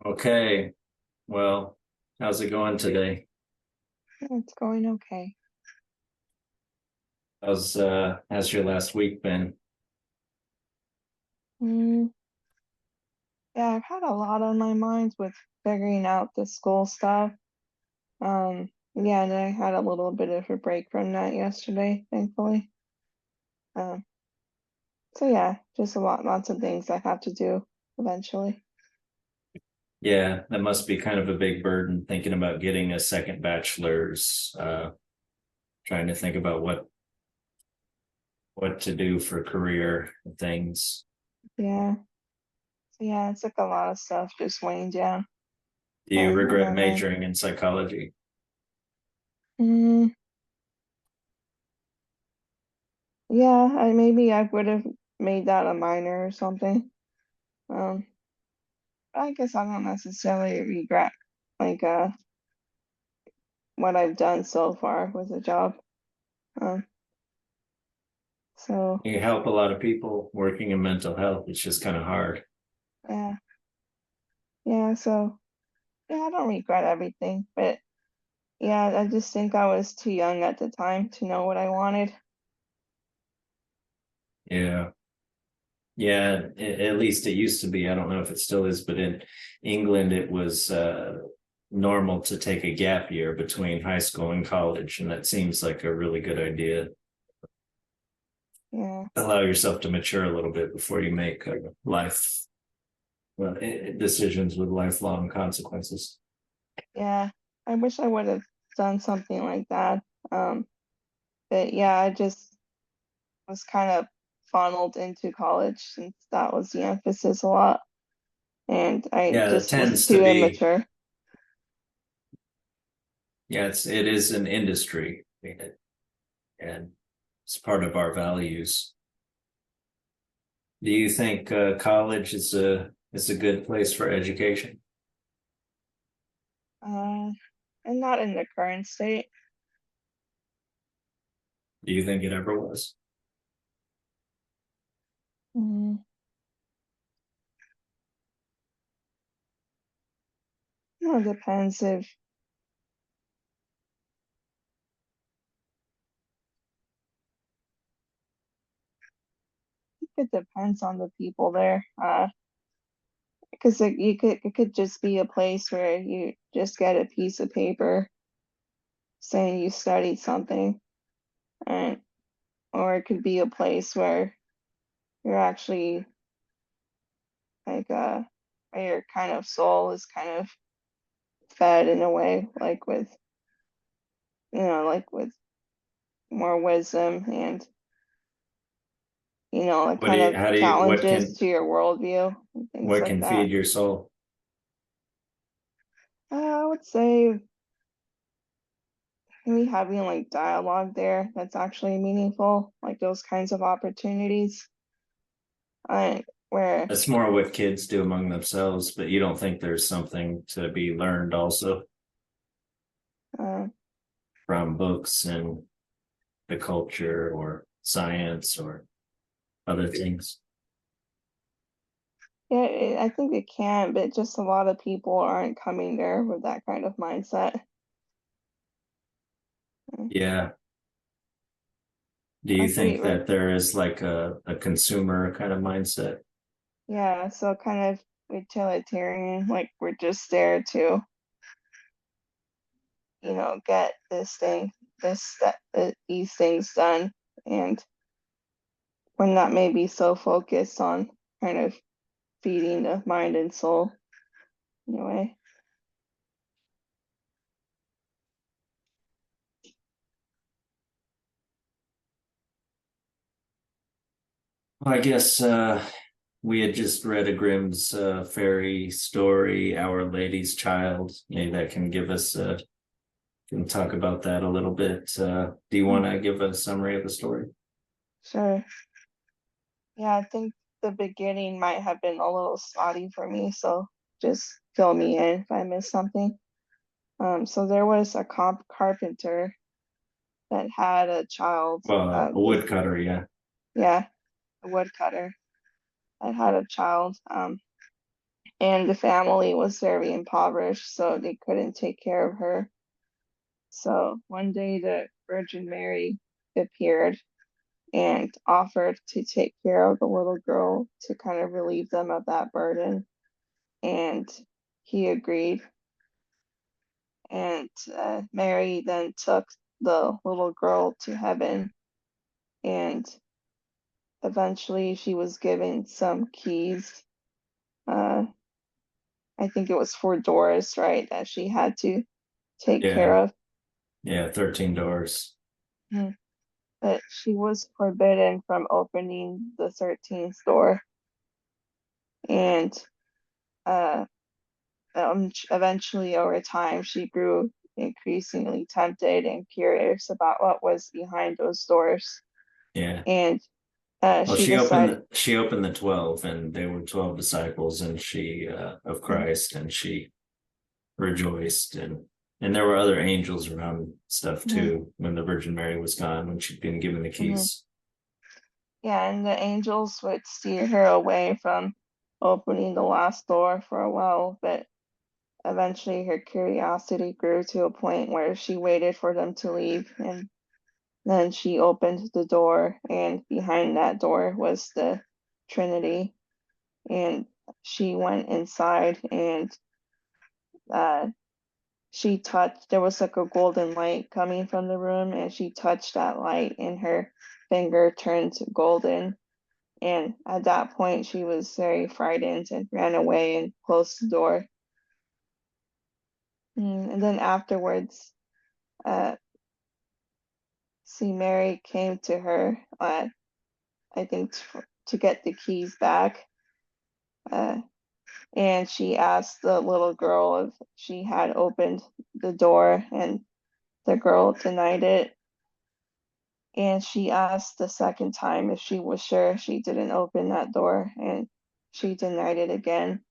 Okay, well, how's it going today? It's going okay. How's your last week been? Mm, yeah, I've had a lot on my mind with figuring out the school stuff. Yeah, and I had a little bit of a break from that yesterday, thankfully. Um, so yeah, just lots of things I have to do eventually. Yeah, that must be kind of a big burden thinking about getting a second bachelor's, trying to think about what to do for career things. Yeah, so yeah, it's like a lot of stuff just weighing down Do you on my regret mind. majoring in psychology? Mm, yeah, maybe I would have made that a minor or something. Um, I guess I don't necessarily regret like what I've done so far with the job. Um, so You help a lot of people working in mental health. It's just kind of hard. yeah, yeah. So yeah, I don't regret everything, but yeah, I just think I was too young at the time to know what I wanted. Yeah. Yeah, at least it used to be. I don't know if it still is, but in England, it was normal to take a gap year between high school and college, and that seems like a really good idea. Yeah, Allow yourself to mature a little bit before you make life decisions with lifelong consequences. yeah. I wish I would have done something like that. Um, but yeah, I just was kind of funneled into college since that was the emphasis a lot, and I Yeah, it just was tends to too be. immature. Yeah, it is an industry, and it's part of our values. Do you think college is a good place for education? Uh, and not in the current state. Do you think it ever was? Mm, no, it depends if it depends on the people there. Because it could just be a place where you just get a piece of paper saying you studied something, and or it could be a place where you're actually like where your kind of soul is kind of fed in a way, like with like with more wisdom and like What do kind you? of How do you? challenges to your worldview and things What like can that. feed your soul? I would say maybe having like dialogue there that's actually meaningful, like those kinds of opportunities. Where That's more what kids do among themselves, but you don't think there's something to be learned also uh, from books and the culture or science or other things. yeah, I think it can, but just a lot of people aren't coming there with that kind of mindset. Uh, Yeah. Do you Like think that there is like a consumer kind of mindset? yeah, so kind of utilitarian, like we're just there to, get these things done, and we're not maybe so focused on kind of feeding the mind and soul in a way. Well, I guess we had just read a Grimm's fairy story, Our Lady's Child. Maybe that can give us can talk about that a little bit. Do you want Mm, to give a summary of the story? sure. Yeah, I think the beginning might have been a little spotty for me, so just fill me in if I miss something. So there was a carpenter that had a child. Well, a This woodcutter, yeah. Yeah, a woodcutter that had a child. and the family was very impoverished, so they couldn't take care of her. So one day the Virgin Mary appeared and offered to take care of the little girl to kind of relieve them of that burden. And he agreed. And Mary then took the little girl to heaven, and eventually she was given some keys. Uh, I think it was for Doris, right, that she had to take care Yeah, of. yeah, 13 doors. Mhm. But she was forbidden from opening the 13th door. And uh, eventually, over time, she grew increasingly tempted and curious about what was behind those doors. Yeah. And Well, she decided, she opened the 12, and they were 12 disciples, and she of mm, Christ, and she rejoiced, and there were other angels around stuff mhm, too when the Virgin Mary was gone, when she'd been given the mhm. keys. Yeah, and the angels would steer her away from opening the last door for a while, but eventually her curiosity grew to a point where she waited for them to leave, and then she opened the door, and behind that door was the Trinity. And she went inside, and uh, she touched, there was like a golden light coming from the room, and she touched that light, and her finger turned golden. And at that point, she was very frightened and ran away and closed the door. And then afterwards, uh, see, Mary came to her, I think, to get the keys back. Uh, and she asked the little girl if she had opened the door, and the girl denied it. And she asked the second time if she was sure she didn't open that door, and she denied it again.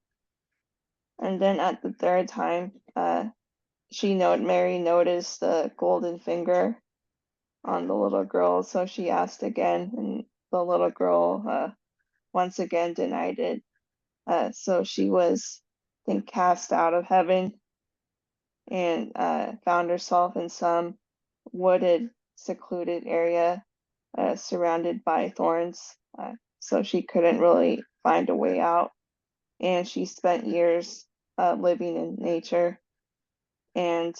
And then at the third time, Mary noticed the golden finger on the little girl, so she asked again, and the little girl once again denied it. So she was, I think, cast out of heaven, and found herself in some wooded, secluded area surrounded by thorns. So she couldn't really find a way out, and she spent years living in nature. And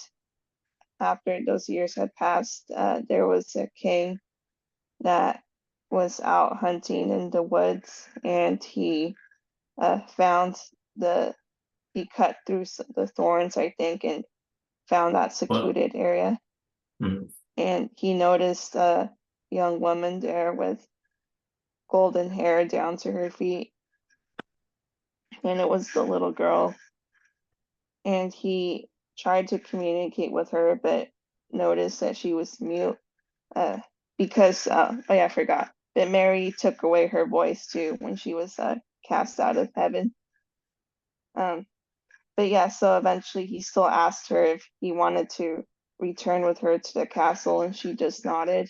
after those years had passed, there was a king that was out hunting in the woods, and he found the he cut through the thorns, I think, and found that Well, secluded area. mm, And he noticed a young woman there with golden hair down to her feet, and it was the little girl. And he tried to communicate with her, but noticed that she was mute. Uh, because oh yeah, I forgot that Mary took away her voice too when she was cast out of heaven. Um, but yeah, so eventually he still asked her if he wanted to return with her to the castle, and she just nodded.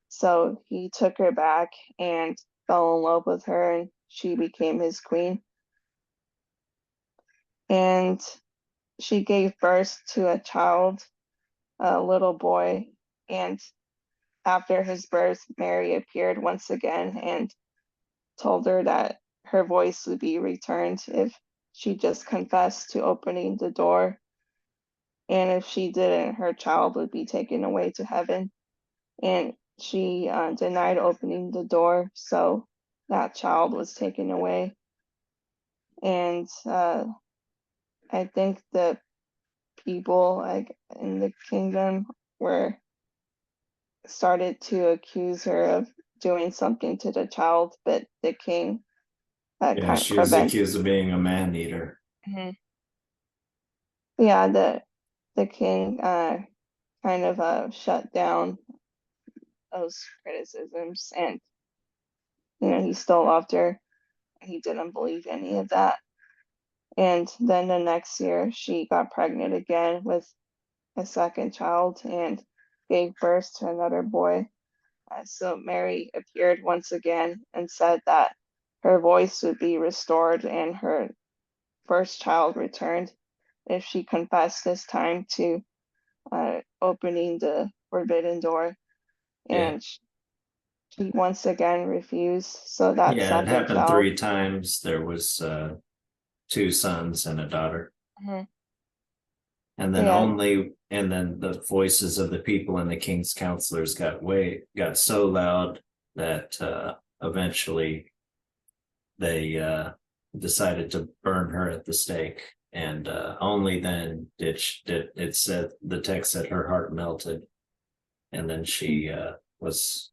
So he took her back and fell in love with her, and she became his queen. And she gave birth to a child, a little boy. And after his birth, Mary appeared once again and told her that her voice would be returned if she just confessed to opening the door. And if she didn't, her child would be taken away to heaven. And she denied opening the door, so that child was taken away. And I think the people like in the kingdom were started to accuse her of doing something to the child, but the king yeah, kind of she was prevent. accused of being a man eater. Mhm. Yeah, the king kind of shut down those criticisms, and he still loved her. He didn't believe any of that. And then the next year, she got pregnant again with a second child and gave birth to another boy. So Mary appeared once again and said that her voice would be restored and her first child returned if she confessed this time to opening the forbidden door, Yeah. and she once again refused. So that Yeah, it second happened child, 3 times. There was two sons and a daughter. mhm, And then yeah, the voices of the people and the king's counselors got so loud that eventually they decided to burn her at the stake. And only then did it said the text said her heart melted, and then mm, she was,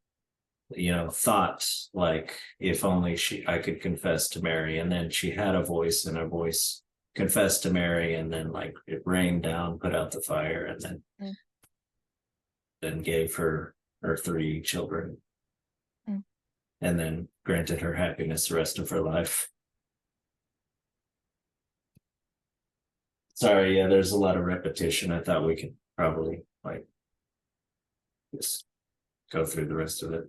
thought like, if only I could confess to Mary. And then she had a voice, and her voice confessed to Mary, and then like it rained down, put out the fire, and mm, then gave her 3 children, mm. and then granted her happiness the rest of her life. Sorry, yeah, there's a lot of repetition. I thought we could probably like just go through the rest of it.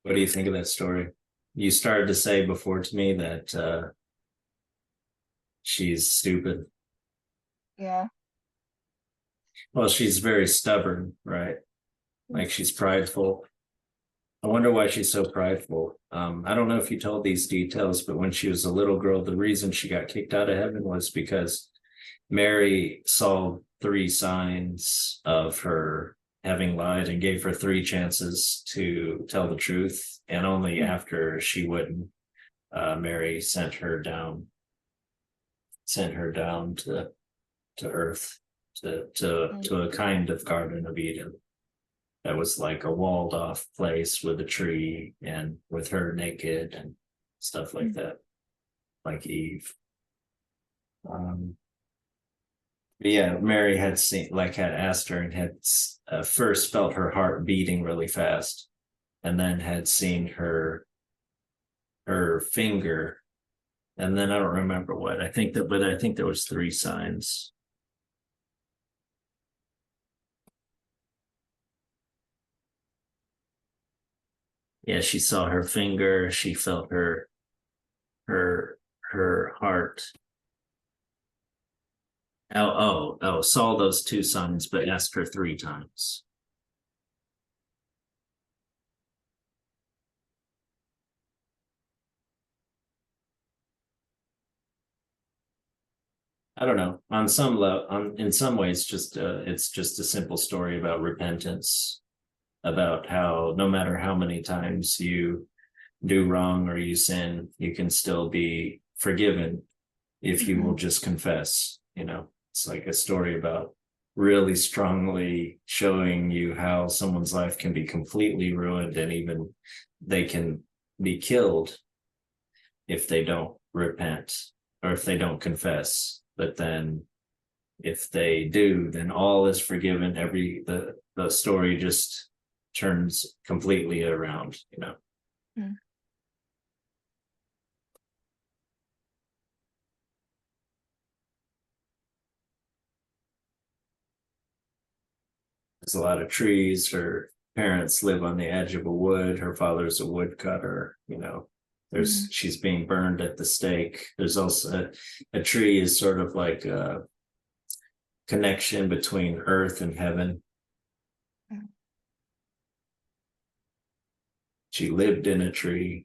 What do you think of that story? You started to say before to me that she's stupid. Yeah. Well, she's very stubborn, right? Mm, Like she's prideful. I wonder why she's so prideful. I don't know if you told these details, but when she was a little girl, the reason she got kicked out of heaven was because Mary saw 3 signs of her having lied and gave her 3 chances to tell the truth. And only mm, after she wouldn't, Mary sent her down to earth, mm, to a kind of Garden of Eden that was like a walled off place with a tree and with her naked and stuff like mm, that, like Eve. Um, but yeah, Mary had asked her, and had first felt her heart beating really fast, and then had seen her finger, and then I don't remember what. But I think there was 3 signs. Yeah, she saw her finger. She felt her her heart. Saw those 2 signs, but asked her 3 times. I don't know. On some level, in some ways, just it's just a simple story about repentance, about how no matter how many times you do wrong or you sin, you can still be forgiven if you will mhm, just confess. It's like a story about really strongly showing you how someone's life can be completely ruined, and even they can be killed if they don't repent or if they don't confess. But then if they do, then all is forgiven. The story just turns completely around. mm, There's a lot of trees. Her parents live on the edge of a wood. Her father's a woodcutter. mhm, She's being burned at the stake. There's also a tree is sort of like a connection between earth and heaven. mm, She lived in a tree.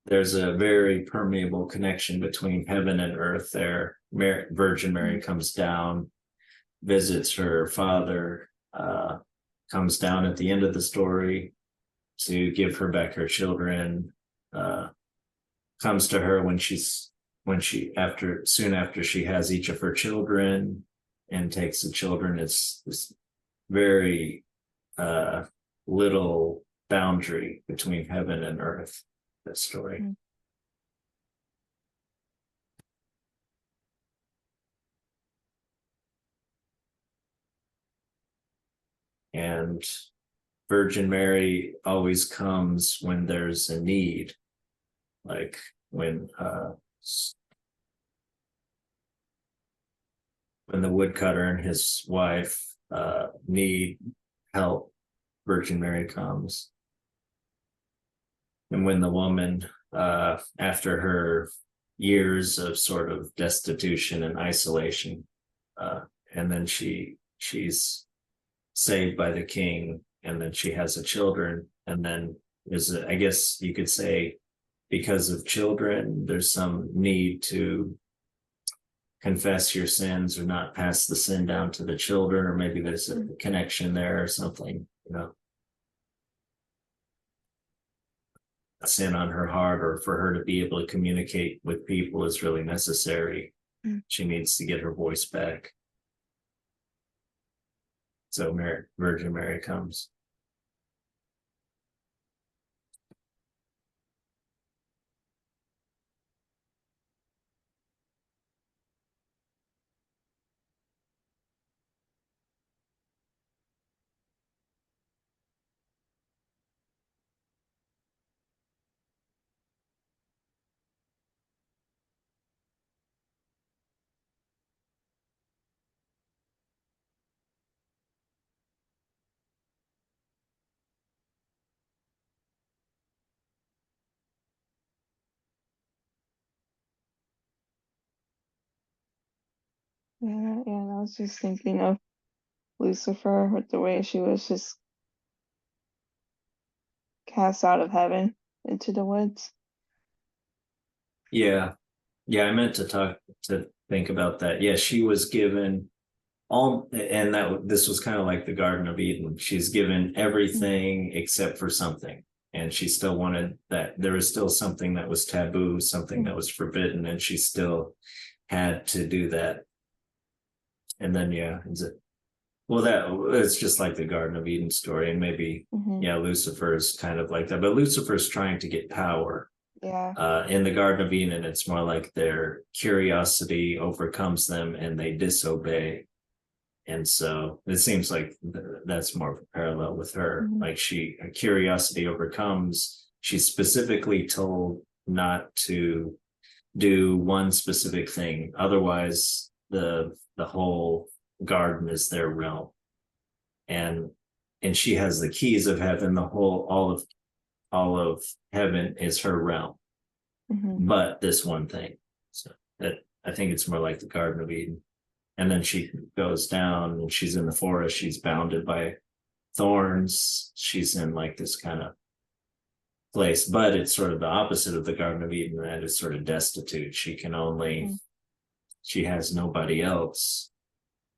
There's a very permeable connection between heaven and earth there. Virgin Mary mm, comes down, visits her father, comes down at the end of the story to give her back her children, uh, comes to her when she after soon after she has each of her children and takes the children. It's this very uh, little boundary between heaven and earth, that story. mm, And Virgin Mary always comes when there's a need, like when the woodcutter and his wife need help Virgin Mary comes. And when the woman, after her years of sort of destitution and isolation, and then she's saved by the king, and then she has a children, and then I guess you could say, because of children, there's some need to confess your sins or not pass the sin down to the children, or maybe there's a connection there or something, sin on her heart, or for her to be able to communicate with people is really necessary. She needs to get her voice back. So Virgin Mary comes. Yeah, and I was just thinking of Lucifer with the way she was just cast out of heaven into the woods. Yeah. Yeah, I meant to think about that. Yeah, she was given all, and this was kind of like the Garden of Eden. She's given everything except for something. And she still wanted that. There was still something that was taboo, something that was forbidden, and she still had to do that. And then, yeah, is it? Well, it's just like the Garden of Eden story, and maybe, yeah, Lucifer is kind of like that. But Lucifer's trying to get power. Yeah. In the Garden of Eden, it's more like their curiosity overcomes them and they disobey. And so it seems like that's more of a parallel with her. Like her curiosity overcomes. She's specifically told not to do one specific thing. Otherwise, the whole garden is their realm. And she has the keys of heaven. The whole all of heaven is her realm. But this one thing. So that, I think it's more like the Garden of Eden. And then she goes down and she's in the forest. She's bounded by thorns. She's in like this kind of place, but it's sort of the opposite of the Garden of Eden, that is sort of destitute. She has nobody else.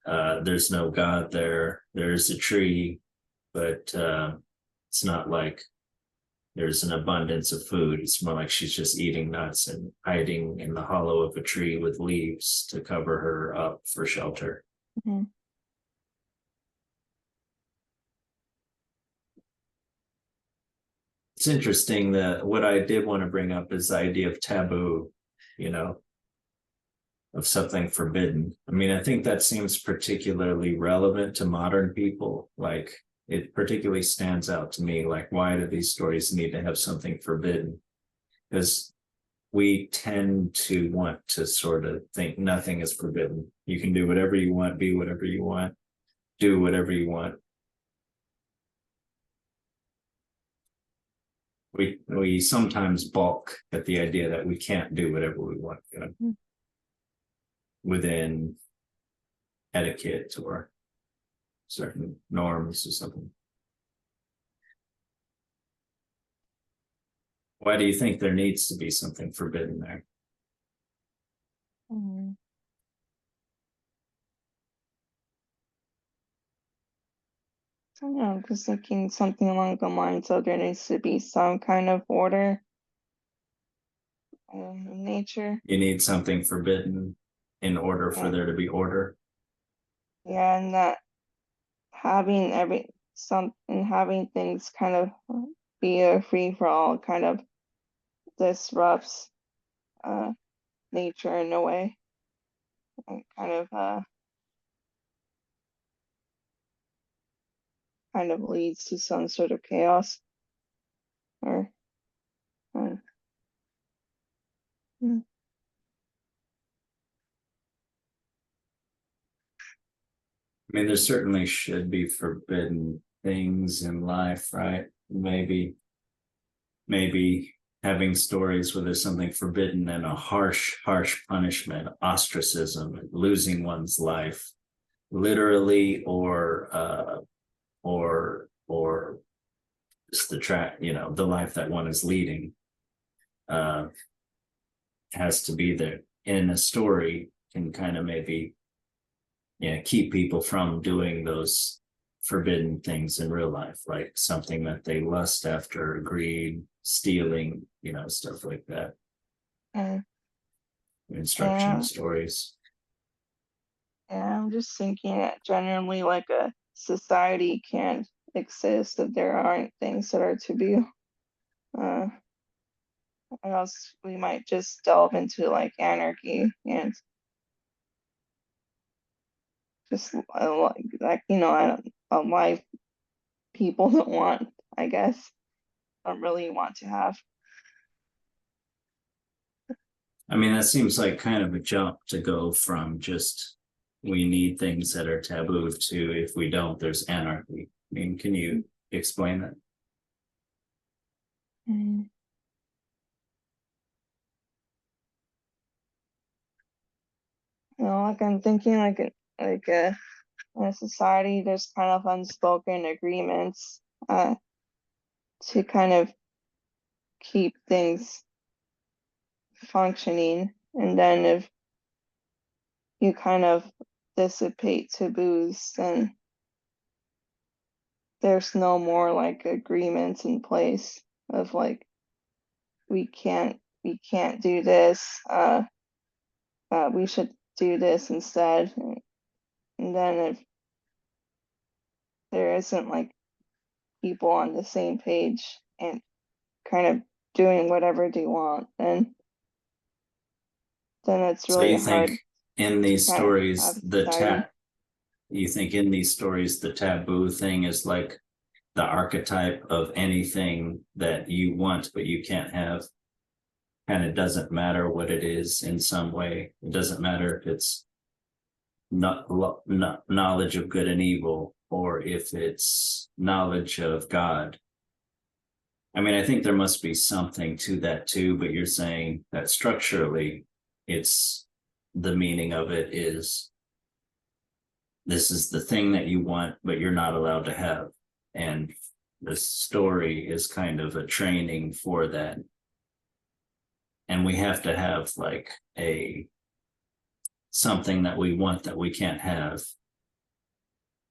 There's no God there. There's a tree, but it's not like there's an abundance of food. It's more like she's just eating nuts and hiding in the hollow of a tree with leaves to cover her up for shelter. It's interesting that what I did want to bring up is the idea of taboo, of something forbidden. I mean, I think that seems particularly relevant to modern people. Like, it particularly stands out to me. Like, why do these stories need to have something forbidden? Because we tend to want to sort of think nothing is forbidden. You can do whatever you want, be whatever you want, do whatever you want. We sometimes balk at the idea that we can't do whatever we want, within etiquette or certain norms or something. Why do you think there needs to be something forbidden there? I don't know, I'm just thinking something along the lines of there needs to be some kind of order in nature. You need something forbidden in order for there to be order. Yeah, and that having having things kind of be a free for all kind of disrupts nature in a way. And kind of leads to some sort of chaos or I mean, there certainly should be forbidden things in life, right? Maybe having stories where there's something forbidden and a harsh punishment, ostracism, losing one's life, literally or just the track, the life that one is leading, uh has to be there in a story, can kind of maybe, keep people from doing those forbidden things in real life, like something that they lust after, greed, stealing, stuff like that. And Instructional yeah, stories. yeah, I'm just thinking that generally like a society can't exist if there aren't things that are taboo. Uh, or else we might just delve into like anarchy and just like I don't a life people don't want, I guess, don't really want to have. I mean, that seems like kind of a jump to go from just we need things that are taboo to if we don't, there's anarchy. I mean, can you explain that? Mm. Like I'm thinking in a society there's kind of unspoken agreements to kind of keep things functioning, and then if you kind of dissipate taboos, then there's no more like agreements in place of like we can't do this, we should do this instead. And then if there isn't like people on the same page and kind of doing whatever they want, then it's So really you think hard in to these kind of have stories, a society. you think in these stories, the taboo thing is like the archetype of anything that you want, but you can't have. And it doesn't matter what it is in some way. It doesn't matter if it's not knowledge of good and evil, or if it's knowledge of God. I mean, I think there must be something to that too, but you're saying that structurally, it's the meaning of it is this is the thing that you want, but you're not allowed to have. And the story is kind of a training for that. And we have to have like a something that we want that we can't have.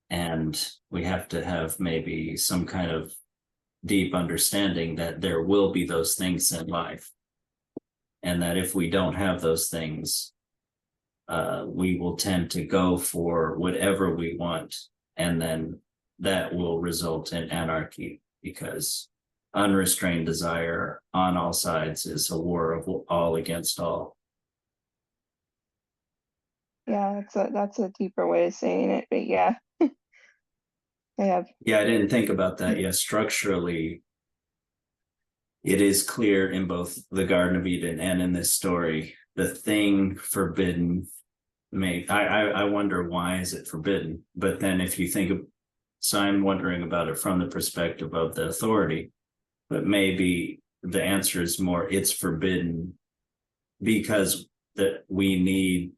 And we have to have maybe some kind of deep understanding that there will be those things in life. And that if we don't have those things, we will tend to go for whatever we want. And then that will result in anarchy because unrestrained desire on all sides is a war of all against all. Yeah, that's a deeper way of saying it, but yeah, I have. Yeah, I didn't think about that. Yeah, structurally, it is clear in both the Garden of Eden and in this story, the thing forbidden may I wonder why is it forbidden? But then if you think of so I'm wondering about it from the perspective of the authority, but maybe the answer is more it's forbidden because that we need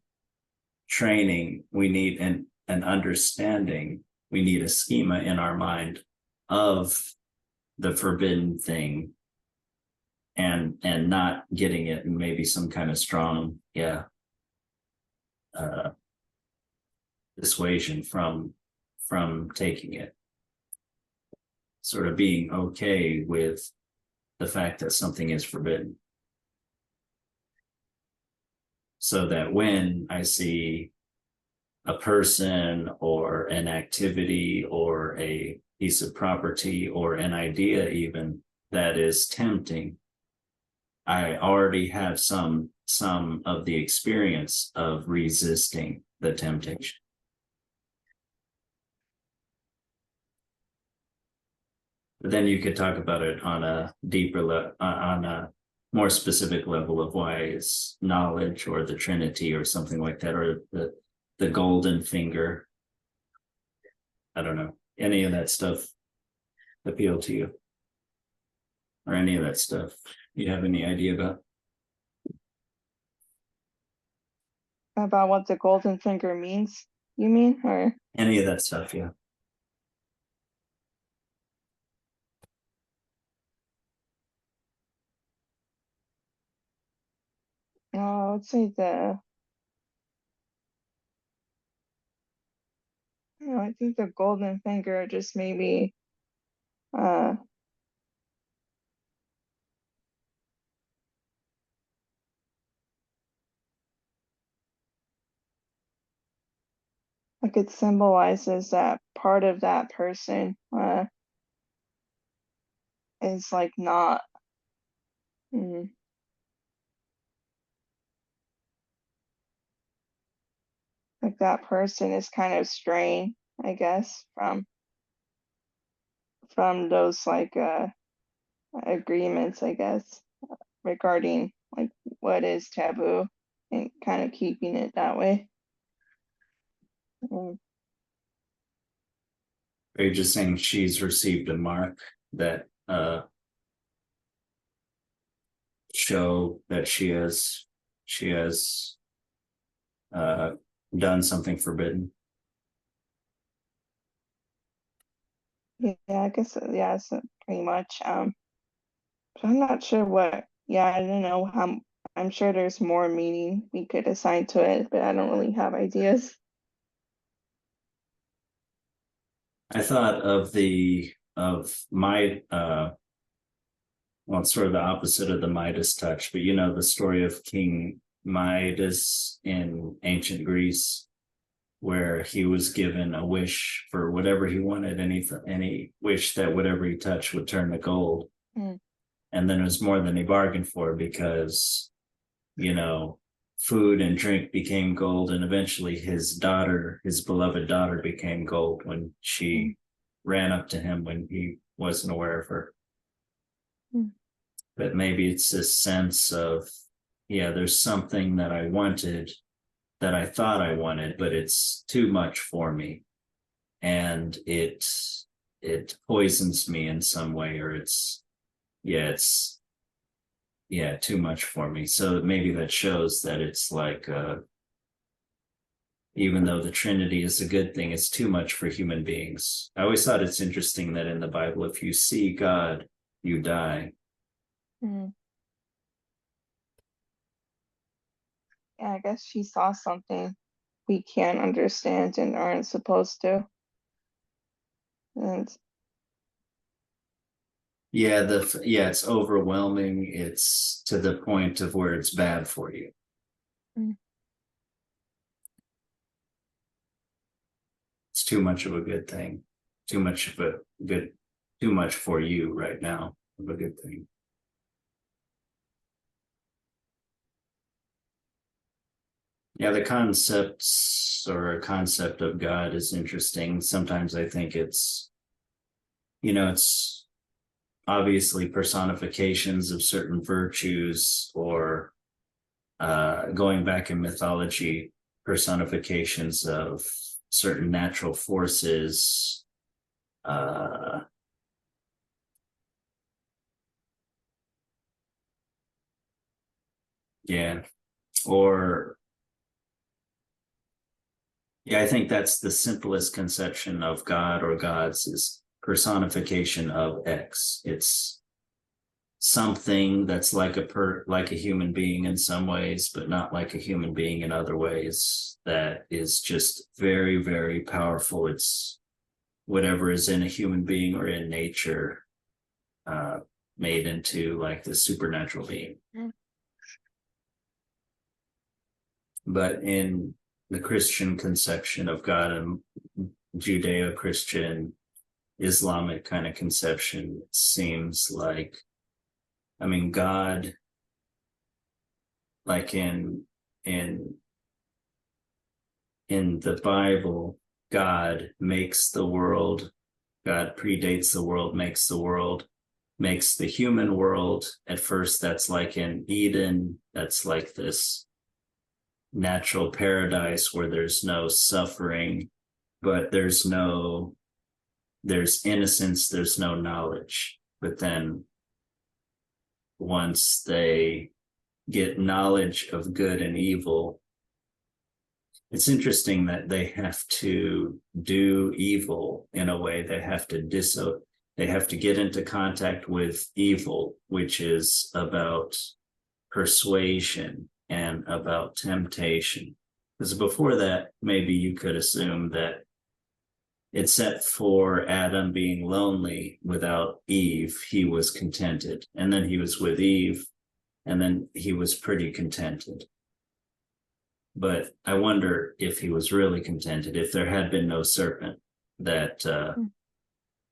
training, we need an understanding, we need a schema in our mind of the forbidden thing and not getting it, and maybe some kind of strong uh dissuasion from taking it, sort of being okay with the fact that something is forbidden, so that when I see a person or an activity or a piece of property or an idea even that is tempting, I already have some of the experience of resisting the temptation. But then you could talk about it on a deeper level, on a more specific level of why it's knowledge or the Trinity or something like that, or the golden finger. I don't know any of that stuff. appeal to you? Or any of that stuff? You have any idea about? About what the golden finger means, you mean? Or Any of that stuff, yeah. I would say I think the golden finger just maybe uh like it symbolizes that part of that person is like not mm, like that person is kind of straying, I guess, from those like agreements, I guess, regarding like what is taboo and kind of keeping it that way. Mm, Are you just saying she's received a mark that show that she has uh done something forbidden? yeah, I guess yeah, so pretty much. But I'm not sure what. Yeah, I don't know how. I'm sure there's more meaning we could assign to it, but I don't really have ideas. I thought of my well, it's sort of the opposite of the Midas touch, but you know the story of King Midas in ancient Greece, where he was given a wish for whatever he wanted, any wish that whatever he touched would turn to gold. Mm, And then it was more than he bargained for because, you know, food and drink became gold, and eventually his daughter, his beloved daughter, became gold when mm, she ran up to him when he wasn't aware of her. mm, But maybe it's this sense of, yeah, there's something that I wanted, that I thought I wanted, but it's too much for me, and it poisons me in some way, or it's yeah, too much for me. So maybe that shows that it's like even though the Trinity is a good thing, it's too much for human beings. I always thought it's interesting that in the Bible, if you see God, you die. mm. Yeah, I guess she saw something we can't understand and aren't supposed to. And Yeah, it's overwhelming. It's to the point of where it's bad for you. mm, It's too much of a good thing. Too much of a good too much for you right now of a good thing. Yeah, the concepts or a concept of God is interesting. Sometimes I think it's obviously personifications of certain virtues, or going back in mythology, personifications of certain natural forces. Uh, yeah, or yeah, I think that's the simplest conception of God or gods is personification of X. It's something that's like a human being in some ways, but not like a human being in other ways. That is just very, very powerful. It's whatever is in a human being or in nature, uh, made into like the supernatural being. mm, But in the Christian conception of God and Judeo-Christian Islamic kind of conception, it seems like, I mean, God, like in in the Bible, God makes the world, God predates the world, makes the world, makes the human world. At first, that's like in Eden, that's like this natural paradise where there's no suffering, but there's no there's innocence, there's no knowledge. But then once they get knowledge of good and evil, it's interesting that they have to do evil in a way. They have to get into contact with evil, which is about persuasion and about temptation. Because before that, maybe you could assume that except for Adam being lonely without Eve, he was contented. And then he was with Eve, and then he was pretty contented. But I wonder if he was really contented, if there had been no serpent, that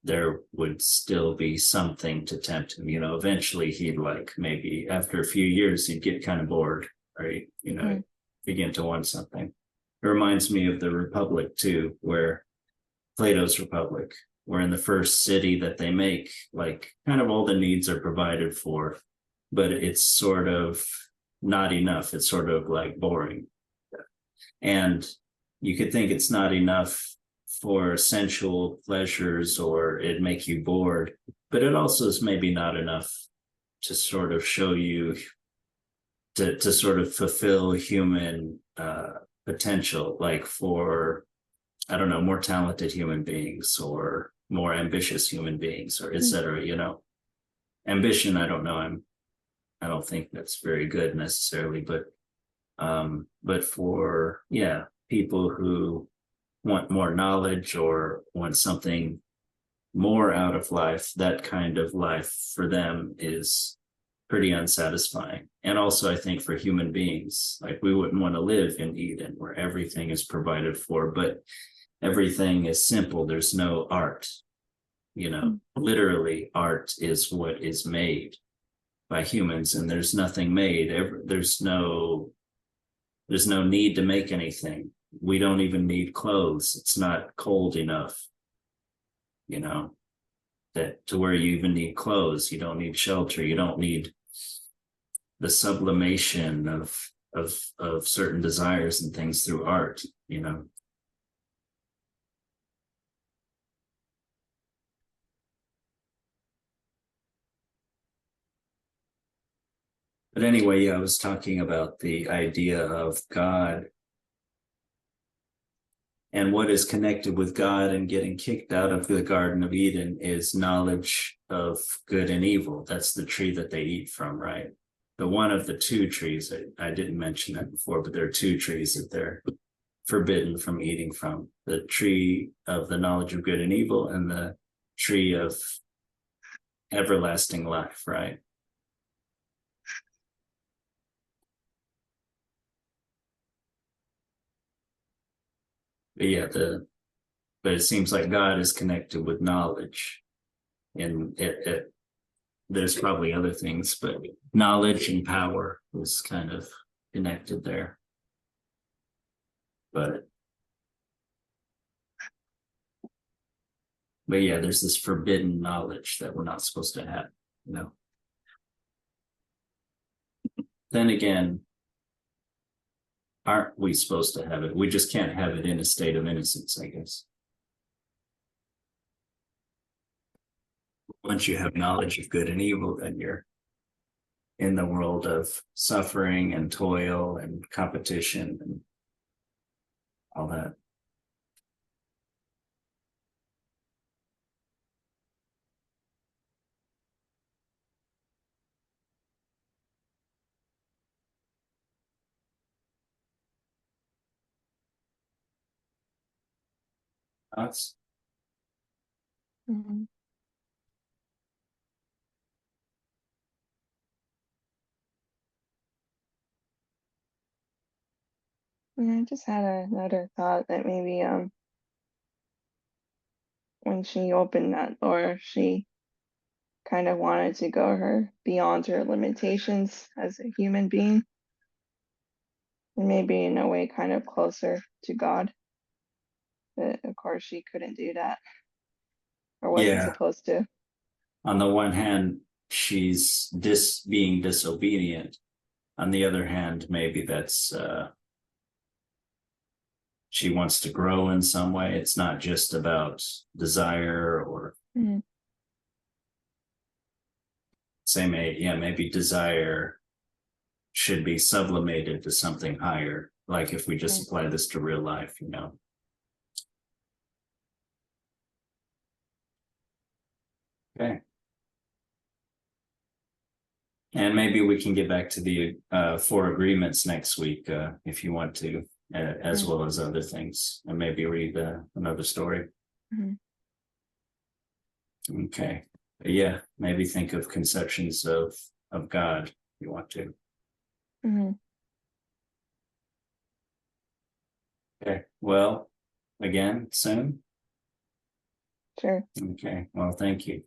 there would still be something to tempt him. Eventually he'd, like, maybe after a few years, he'd get kind of bored, right? Begin to want something. It reminds me of the Republic too, where Plato's Republic, where in the first city that they make, like, kind of all the needs are provided for, but it's sort of not enough. It's sort of like boring. And you could think it's not enough for sensual pleasures or it'd make you bored, but it also is maybe not enough to sort of show you, to sort of fulfill human potential, like for, I don't know, more talented human beings or more ambitious human beings, or etc. Ambition, I don't know, I don't think that's very good necessarily, but for, people who want more knowledge or want something more out of life, that kind of life for them is pretty unsatisfying. And also, I think for human beings, like, we wouldn't want to live in Eden where everything is provided for, but everything is simple. There's no art. Literally, art is what is made by humans, and there's nothing made. There's no need to make anything. We don't even need clothes. It's not cold enough, that to where you even need clothes. You don't need shelter. You don't need the sublimation of certain desires and things through art. But anyway, I was talking about the idea of God and what is connected with God, and getting kicked out of the Garden of Eden is knowledge of good and evil. That's the tree that they eat from, right? The one of the two trees, I didn't mention that before, but there are two trees that they're forbidden from eating from: the tree of the knowledge of good and evil and the tree of everlasting life, right? But but it seems like God is connected with knowledge, and there's probably other things, but knowledge and power is kind of connected there. But there's this forbidden knowledge that we're not supposed to have. Then again, aren't we supposed to have it? We just can't have it in a state of innocence, I guess. Once you have knowledge of good and evil, then you're in the world of suffering and toil and competition and all that. Thoughts? Mhm. Yeah, I just had another thought that maybe when she opened that door, she kind of wanted to go beyond her limitations as a human being, and maybe in a way kind of closer to God. But of course she couldn't do that, or wasn't Yeah. supposed to. On the one hand, she's being disobedient. On the other hand, maybe that's she wants to grow in some way. It's not just about desire or Mhm. same age. Yeah, maybe desire should be sublimated to something higher. Like if we just Right. apply this to real life, you know. Okay. And maybe we can get back to the four agreements next week if you want to, as Right. well as other things, and maybe read another story. Mhm. Okay. Yeah, maybe think of conceptions of God if you want to. Mhm. Okay. Well, again, soon. Sure. Okay. Well, thank you.